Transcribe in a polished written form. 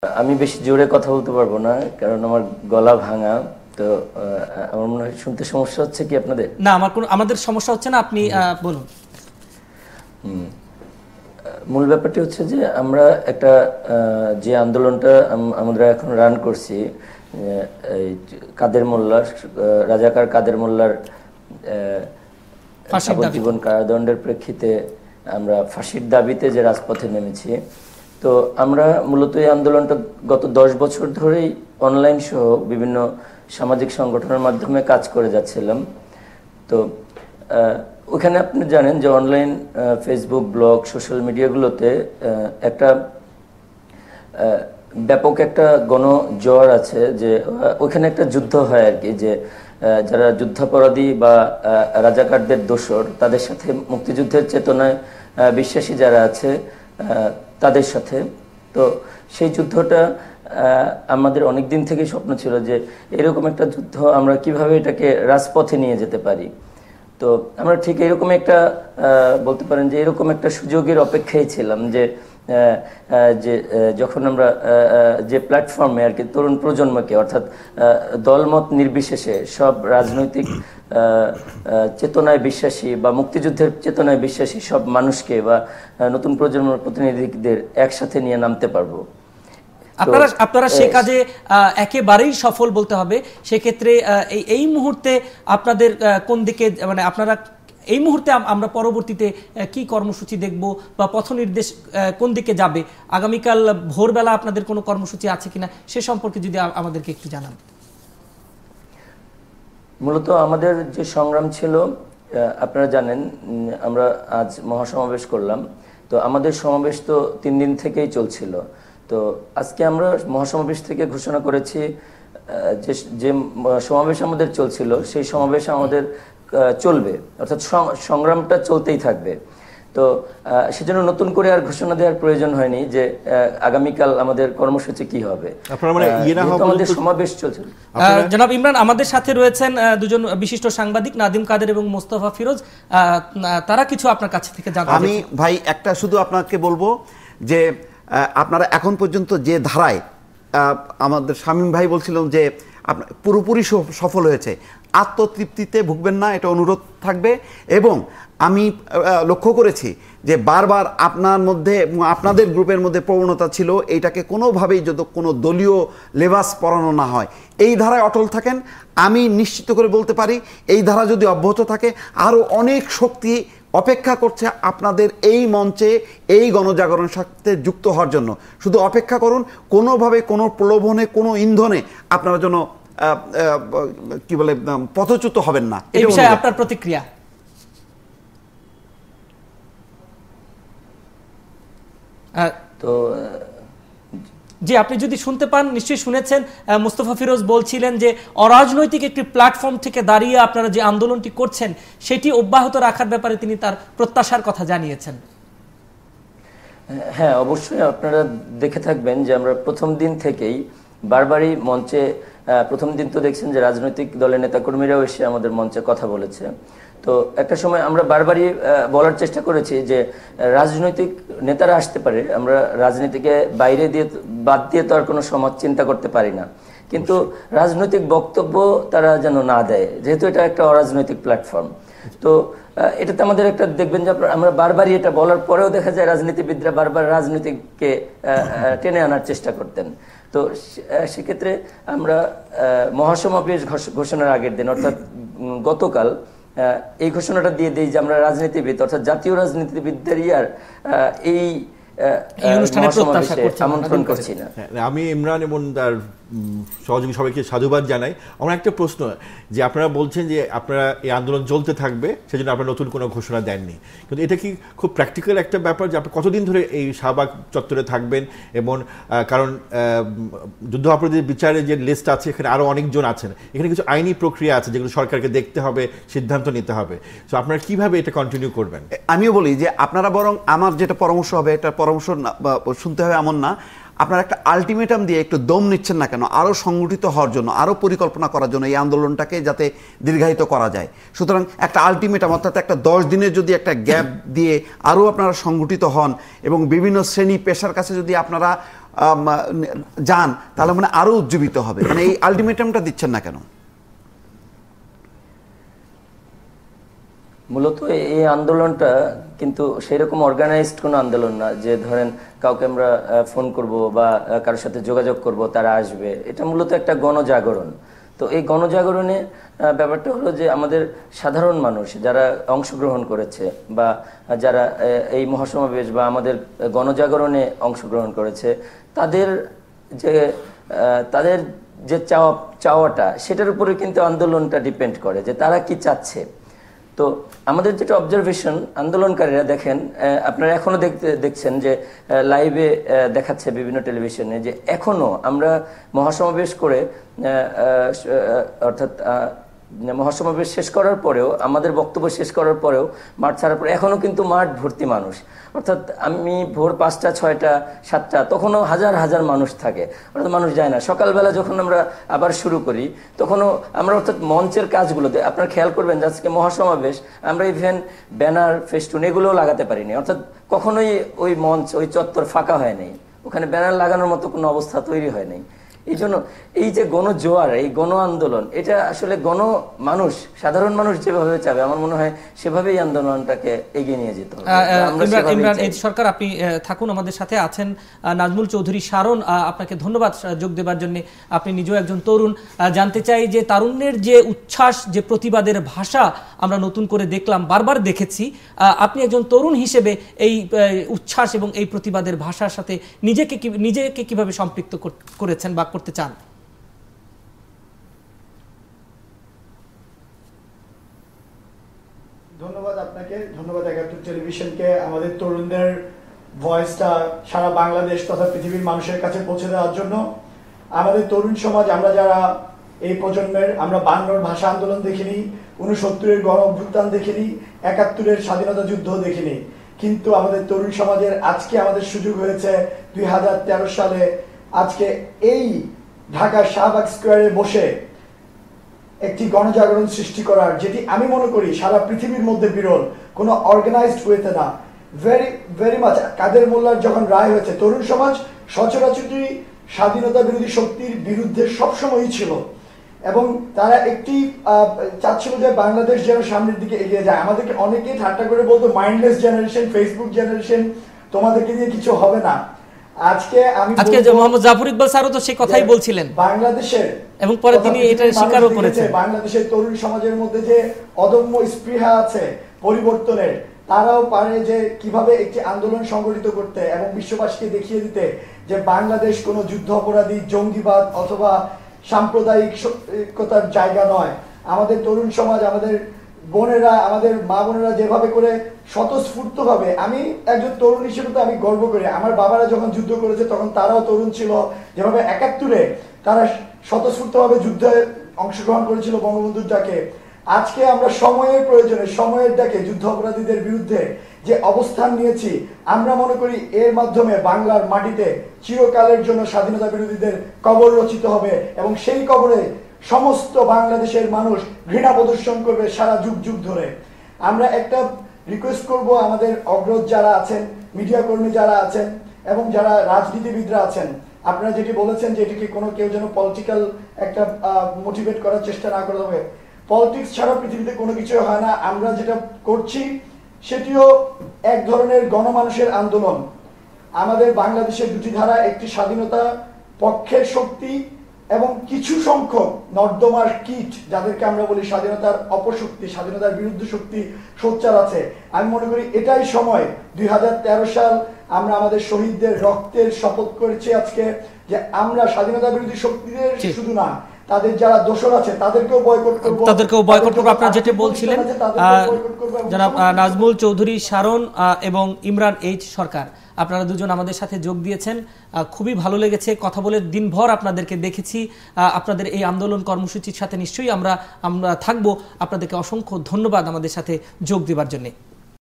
আমি বেশি জোরে কথা বলতে পারবো না, কারণ আমার গলা ভাঙা। তো আমার মনে হয় শুনতে সমস্যা হচ্ছে কি আপনাদের? না, আমাদের সমস্যা হচ্ছে না, আপনি বলুন। মূল ব্যাপারটি হচ্ছে যে আমরা একটা যে আন্দোলনটা আমরা এখন রান করছি, এই কাদের মোল্লার, রাজাকার কাদের মোল্লার যাবজ্জীবন কারাদণ্ডের প্রেক্ষিতে আমরা ফাঁসির দাবিতে যে রাজপথে নেমেছি। তো আমরা মূলত এই আন্দোলনটা গত 10 বছর ধরেই অনলাইন সহ বিভিন্ন সামাজিক সংগঠনের মাধ্যমে কাজ করে যাচ্ছিলাম। তো ওখানে আপনি জানেন যে অনলাইন ফেসবুক, ব্লগ, সোশ্যাল মিডিয়াগুলোতে একটা ব্যাপক একটা গণজ্বর আছে, যে ওখানে একটা যুদ্ধ হয় আর কি, যে যারা যুদ্ধাপরাধী বা রাজাকারদের দোসর, তাদের সাথে মুক্তিযুদ্ধের চেতনায় বিশ্বাসী যারা আছে তাদের সাথে। তো সেই যুদ্ধটা আমাদের অনেক দিন থেকেই স্বপ্ন ছিল যে এরকম একটা যুদ্ধ আমরা কিভাবে এটাকে রাজপথে নিয়ে যেতে পারি। তো আমরা ঠিক এরকম একটা বলতে পারেন যে এরকম একটা সুযোগের অপেক্ষায় ছিলাম, যে যখন আমরা যে প্ল্যাটফর্মে আর কি তরুণ প্রজন্মকে, অর্থাৎ দলমত নির্বিশেষে সব রাজনৈতিক চেতনায় বিশ্বাসী বা মুক্তিযুদ্ধের চেতনায় বিশ্বাসী সব মানুষকে বা নতুন প্রজন্মের প্রতিনিধিদের একসাথে নিয়ে নামতে পারবো। আপনারা সে কাজে একেবারেই সফল বলতে হবে। সেক্ষেত্রে এই মুহূর্তে আপনাদের কোন দিকে, মানে আপনারা এই মুহূর্তে আমরা পরবর্তীতে কি কর্মসূচি দেখব বা পথ নির্দেশ কোন দিকে যাবে, আগামীকাল ভোরবেলা আপনাদের কোনো কর্মসূচি আছে কিনা সে সম্পর্কে যদি আমাদেরকে একটু জানান। মূলত আমাদের যে সংগ্রাম ছিল, আপনারা জানেন আমরা আজ মহাসমাবেশ করলাম। তো আমাদের সমাবেশ তো 3 দিন থেকেই চলছিল। তো আজকে আমরা মহাসমাবেশ থেকে ঘোষণা করেছি যে সমাবেশ আমাদের চলছিল সেই সমাবেশ আমাদের চলবে, অর্থাৎ সংগ্রামটা চলতেই থাকবে। তো সেজন্য নতুন করে আর ঘোষণা দেওয়ার প্রয়োজন হয়নি যে আগামীকাল আমাদের কর্মসূচি কি হবে। আমাদের সমাবেশ চলছে। জনাব ইমরান, আমাদের সাথে রয়েছেন দুজন বিশিষ্ট সাংবাদিক, নাদিম কাদের এবং মোস্তফা ফিরোজ। তারা কিছু আপনার কাছ থেকে জানতে। আমি ভাই একটা শুধু আপনাকে বলবো যে আপনারা এখন পর্যন্ত যে ধারায়, আমাদের শামীম ভাই বলছিলেন যে আপনার পুরোপুরি সফল হয়েছে, আত্মতৃপ্তিতে ভুগবেন না, এটা অনুরোধ থাকবে। এবং আমি লক্ষ্য করেছি যে বারবার আপনার মধ্যে, আপনাদের গ্রুপের মধ্যে প্রবণতা ছিল এইটাকে কোনোভাবেই যদি কোনো দলীয় লেবাস পরানো না হয়, এই ধারায় অটল থাকেন। আমি নিশ্চিত করে বলতে পারি এই ধারা যদি অব্যাহত থাকে, আরও অনেক শক্তি অপেক্ষা করছে আপনাদের এই মঞ্চে এই গণজাগরণের সাথে যুক্ত হওয়ার জন্য। শুধু অপেক্ষা করুন, কোনোভাবে কোনো প্রলোভনে, কোনো ইন্ধনে আপনারা যেন কি বলে পথচ্যুত হবেন না। এই বিষয়ে আপনার প্রতিক্রিয়া? তো জি, আপনি যদি শুনতে পান, নিশ্চয়ই শুনেছেন, মোস্তফা ফিরোজ বলছিলেন যে অরাজনৈতিক একটি প্ল্যাটফর্ম থেকে দাঁড়িয়ে আপনারা যে আন্দোলনটি করছেন সেটি অব্যাহত রাখার ব্যাপারে তিনি তার প্রত্যাশার কথা জানিয়েছেন। হ্যাঁ, অবশ্যই আপনারা দেখে থাকবেন যে আমরা প্রথম দিন থেকেই বারবারই মঞ্চে, প্রথম দিন তো দেখছেন যে রাজনৈতিক দলের নেতাকর্মীরাও এসে আমাদের মঞ্চে কথা বলেছে। তো একটা সময় আমরা বারবারই বলার চেষ্টা করেছি যে রাজনৈতিক নেতারা আসতে পারে, আমরা রাজনীতিকে বাইরে দিয়ে বাদ দিয়ে তো আর কোনো সমাজ চিন্তা করতে পারি না, কিন্তু রাজনৈতিক বক্তব্য তারা যেন না দেয়, যেহেতু এটা একটা অরাজনৈতিক প্ল্যাটফর্ম। তো এটাতে আমাদের একটা দেখবেন যে আমরা বারবারই এটা বলার পরেও দেখা যায় রাজনীতিবিদরা বারবার রাজনীতিকে টেনে আনার চেষ্টা করতেন। তো সেক্ষেত্রে আমরা মহাসমাবেশ ঘোষণার আগের দিন, অর্থাৎ গতকাল, এই ঘোষণাটা দিয়ে দিই যে আমরা রাজনীতিবিদ, অর্থাৎ জাতীয় রাজনীতিবিদদেরই আর এই আমন্ত্রণ করছি না। আমি ইমরান এবং তার সহযোগী সবাইকে সাধুবাদ জানাই। আমার একটা প্রশ্ন, যে আপনারা বলছেন যে আপনারা এই আন্দোলন চলতে থাকবে, সেজন্য আপনারা নতুন কোনো ঘোষণা দেননি, কিন্তু এটা কি খুব প্র্যাকটিক্যাল একটা ব্যাপার যে আপনি কতদিন ধরে এই শাহবাগ চত্বরে থাকবেন? এবং কারণ যুদ্ধাপরাধীর বিচারে যে লিস্ট আছে এখানে আরও অনেকজন আছেন, এখানে কিছু আইনি প্রক্রিয়া আছে যেগুলো সরকারকে দেখতে হবে, সিদ্ধান্ত নিতে হবে। তো আপনারা কিভাবে এটা কন্টিনিউ করবেন? আমিও বলি যে আপনারা বরং আমার যেটা পরামর্শ হবে, এটা পরামর্শ শুনতে হবে এমন না, আপনারা একটা আলটিমেটাম দিয়ে একটু দম নিচ্ছেন না কেন আরও সংগঠিত হওয়ার জন্য, আরও পরিকল্পনা করার জন্য, এই আন্দোলনটাকে যাতে দীর্ঘায়িত করা যায়। সুতরাং একটা আলটিমেটাম, অর্থাৎ একটা 10 দিনের যদি একটা গ্যাপ দিয়ে আরও আপনারা সংগঠিত হন এবং বিভিন্ন শ্রেণী পেশার কাছে যদি আপনারা যান, তাহলে মানে আরো উজ্জীবিত হবে। মানে এই আলটিমেটামটা দিচ্ছেন না কেন? মূলত এই আন্দোলনটা কিন্তু সেরকম অর্গানাইজড কোনো আন্দোলন না যে ধরেন কাউকে আমরা ফোন করব বা কারোর সাথে যোগাযোগ করব তারা আসবে। এটা মূলত একটা গণজাগরণ। তো এই গণজাগরণে ব্যাপারটা হলো যে আমাদের সাধারণ মানুষ যারা অংশগ্রহণ করেছে বা যারা এই মহাসমাবেশ বা আমাদের গণজাগরণে অংশগ্রহণ করেছে, তাদের যে চাওয়াটা সেটার উপরে কিন্তু আন্দোলনটা ডিপেন্ড করে যে তারা কি চাচ্ছে। তো আমাদের যেটা অবজারভেশন, আন্দোলনকারীরা দেখেন, আপনারা এখনো দেখছেন যে লাইভে দেখাচ্ছে বিভিন্ন টেলিভিশনে যে এখনো আমরা মহাসমাবেশ করে অর্থাৎ মহাসমাবেশ শেষ করার পরেও, আমাদের বক্তব্য শেষ করার পরেও, মাঠ ছাড়ার পরে এখনো কিন্তু মাঠ ভর্তি মানুষ। অর্থাৎ আমি ভোর 5টা 6টা 7টা তখনও হাজার হাজার মানুষ থাকে, অর্থাৎ মানুষ যায় না। সকালবেলা যখন আমরা আবার শুরু করি তখনও আমরা অর্থাৎ মঞ্চের কাজগুলোতে আপনারা খেয়াল করবেন যে আজকে মহাসমাবেশ আমরা ইভেন ব্যানার ফেস্টুন এগুলোও লাগাতে পারিনি। অর্থাৎ কখনোই ওই মঞ্চ ওই চত্বর ফাঁকা হয় নাই, ওখানে ব্যানার লাগানোর মতো কোনো অবস্থা তৈরি হয় নাই। এই জন্য এই যে গণজোয়ার, এই গণ আন্দোলন, এটা আসলে মানুষ, সাধারণ মানুষ যেভাবে চাবে আমার মনে হয় সেভাবেই আন্দোলনটাকে এগিয়ে নিয়ে যেতে হবে। ইমরান এইচ সরকার, আপনি থাকুন, আমাদের সাথে আছেন নাজমুল চৌধুরী শারন, আপনাকে ধন্যবাদ যোগ দেবার জন্য। আপনি নিজেও একজন তরুণ। জানতে চাই যে তারুণ্যের যে উচ্ছ্বাস, যে প্রতিবাদের ভাষা আমরা নতুন করে দেখলাম, বারবার দেখেছি, আপনি একজন তরুণ হিসেবে এই উচ্ছ্বাস এবং এই প্রতিবাদের ভাষার সাথে নিজেকে কিভাবে সম্পৃক্ত করেছেন বা করতে চান? ধন্যবাদ আপনাকে, ধন্যবাদ ৭১ টেলিভিশনকে আমাদের তরুণদের ভয়েসটা সারা বাংলাদেশ তথা পৃথিবীর মানুষের কাছে পৌঁছে দেওয়ার জন্য। আমাদের তরুণ সমাজ, আমরা যারা এই প্রজন্মের, আমরা ৫২ ভাষা আন্দোলন দেখিনি, ৬৯-এর গণ অভ্যুত্থান দেখিনি, ৭১-এর স্বাধীনতা যুদ্ধ দেখিনি, কিন্তু আমাদের তরুণ সমাজের আজকে আমাদের সুযোগ হয়েছে ২০১৩ সালে আজকে এই ঢাকার শাহবাগ স্কোয়ারে বসে একটি গণজাগরণ সৃষ্টি করার, যেটি আমি মনে করি সারা পৃথিবীর মধ্যে বিরল, কোনো অর্গানাইজড ওয়েতে না। ভেরি মাচ কাদের মোল্লার যখন রায় হয়েছে, তরুণ সমাজ সচরাচরই স্বাধীনতা বিরোধী শক্তির বিরুদ্ধে সবসময়ই ছিল এবং তারা একটি চাচ্ছিল যে বাংলাদেশ যেন সামনের দিকে এগিয়ে যায়। আমাদেরকে অনেকেই ঠাট্টা করে বলতো মাইন্ডলেস জেনারেশন, ফেসবুক জেনারেশন, তোমাদেরকে দিয়ে কিছু হবে না। আজকে মোহাম্মদ জাফর ইকবাল স্যারও তো সেই কথাই বলছিলেন বাংলাদেশের, এবং পরে তিনি এটা স্বীকারও করেছেন। বাংলাদেশের তরুণ সমাজের মধ্যে যে অদম্য স্পৃহা আছে পরিবর্তনের, তারাও পারে যে কিভাবে একটি আন্দোলন সংগঠিত করতে এবং বিশ্ববাসীকে দেখিয়ে দিতে যে বাংলাদেশ কোনো যুদ্ধ অপরাধী, জঙ্গিবাদ অথবা সাম্প্রদায়িকতার জায়গা নয়। আমাদের তরুণ সমাজ, আমাদের বোনেরা, আমাদের মা বোনেরা যেভাবে করে স্বতঃস্ফূর্তভাবে, আমি একজন তরুণ হিসেবে তো আমি গর্ব করি, আমার বাবারা যখন যুদ্ধ করেছে তখন তারাও তরুণ ছিল, যেভাবে ৭১-এ তারা স্বতঃস্ফূর্তভাবে যুদ্ধে অংশগ্রহণ করেছিল বঙ্গবন্ধুর ডাকে। আজকে আমরা সময়ের প্রয়োজনে, সময়ের ডাকে যুদ্ধ অপরাধীদের বিরুদ্ধে যে অবস্থান নিয়েছি, আমরা মনে করি এর মাধ্যমে বাংলার মাটিতে চিরকালের জন্য স্বাধীনতা বিরোধীদের কবর রচিত হবে এবং সেই কবরে সমস্ত বাংলাদেশের মানুষ ঘৃণা প্রদর্শন করবে সারা যুগ যুগ ধরে। আমরা একটা রিকোয়েস্ট করব আমাদের অগ্রজ যারা আছেন, মিডিয়া কর্মী যারা আছেন এবং যারা রাজনীতিবিদরা আছেন, আপনারা যেটি বলেছেন যে এটিকে কোনো কেউ যেন পলিটিক্যাল একটা মোটিভেট করার চেষ্টা না করে হবে। পলিটিক্স ছাড়া পৃথিবীতে কোনো কিছু হয় না। আমরা যেটা করছি সেটিও এক ধরনের গণমানুষের আন্দোলন। আমাদের বাংলাদেশের দুটি ধারা, একটি স্বাধীনতা পক্ষের শক্তি এবং কিছু সংখ্যক নর্দমার কীট, যাদেরকে আমরা বলি স্বাধীনতার অপশক্তি, স্বাধীনতার বিরুদ্ধে শক্তি সোচ্চার আছে। আমি মনে করি এটাই সময়, ২০১৩ সাল আমরা আমাদের শহীদদের রক্তের শপথ করেছি আজকে, যে আমরা স্বাধীনতা বিরোধী শক্তিদের শুধু না, তাদের যারা দোষর আছে তাদেরকেও বয়কট করব। আপনারা যেটা বলছিলেন জনাব নাজমুল চৌধুরী শারন এবং ইমরান এইচ সরকার, আপনারা দুজন আমাদের সাথে যোগ দিয়েছেন, খুবই ভালো লেগেছে কথা বলে। দিনভর আপনাদেরকে দেখেছি, আপনাদের এই আন্দোলন কর্মসূচির সাথে নিশ্চয়ই আমরা থাকবো। আপনাদেরকে অসংখ্য ধন্যবাদ আমাদের সাথে যোগ দেওয়ার জন্য।